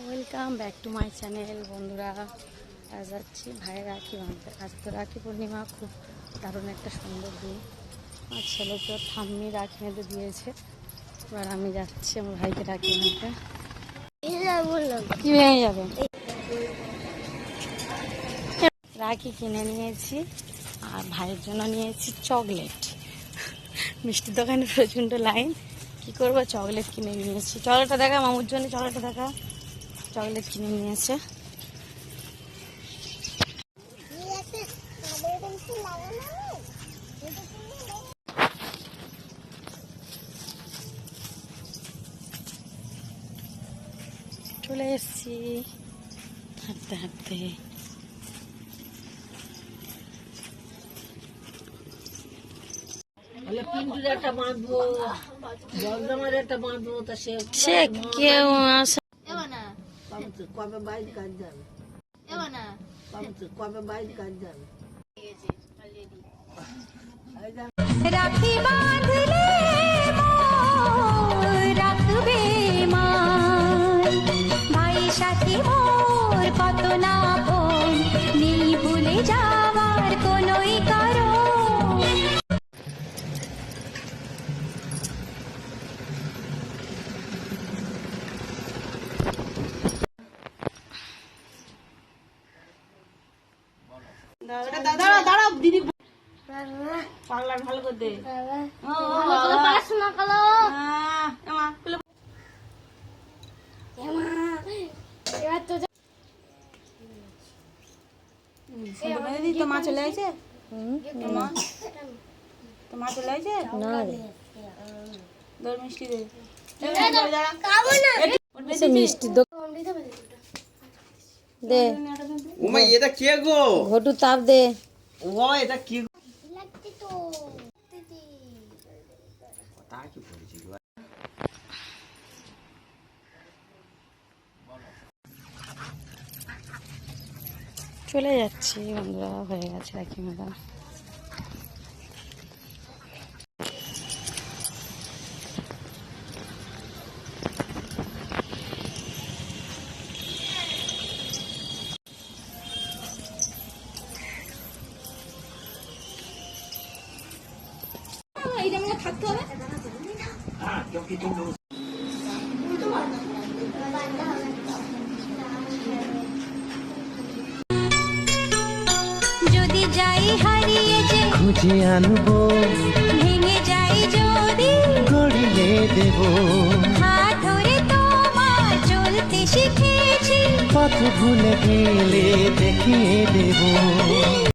Welcome back to my channel. বন্ধুরা, আজ যাচ্ছি ভাইয়ের রাখি বাঁধতে। আজ তো রাখি পূর্ণিমা, খুব দারুণ একটা সুন্দর দিন। আমার ছেলেকে ওর ঠাম্মি রাখি বেঁধে দিয়েছে, এবার আমি যাচ্ছি আমার ভাইকে রাখি বাঁধতে। কি ভেঙে যাবে? রাখি কিনে নিয়েছি আর ভাইয়ের জন্য নিয়েছি চকলেট। মিষ্টির দোকানে প্রচণ্ড লাইন, কি করবো, চকলেট কিনে নিয়েছি। চকলেটটা দেখা, মামুর জন্য চকলেটটা দেখা। চকলেট কিনে নিয়েছে। চলে এসছি হাঁটতে হাঁটতে। সে কেউ আসে কবে বাইরে কাজ যান, কবে বাইরে কাজ যান। রাখি বাঁধলে রাখবে মান, ভাই সাথী মোর কত না আপন, নেই ভুলে যাওয়ার কোনোই কারণ। দাঁড়াও দিদি, পাগলার ভালো করে দে। পড়াশোনা করো। তো মা চলে আসে, তো মা চলে আসে না রে, দর মিষ্টি দে। মিষ্টি দে, ওমা এটা কে গো? ঘটু তাপ দে। ও এটা কি গো? তা কি পড়েছি গো? চলে যাচ্ছি বন্ধুরা, হয়ে গেছে রাখি বাঁধা। যদি যাই হারিয়ে যে খুঁজে আনবো, ভেঙে যাই যদি গড়িয়ে দেব, হাত ধরে তোমার চলতে শিখেছি। পথ ভুলে গেলে দেখিয়ে দেব।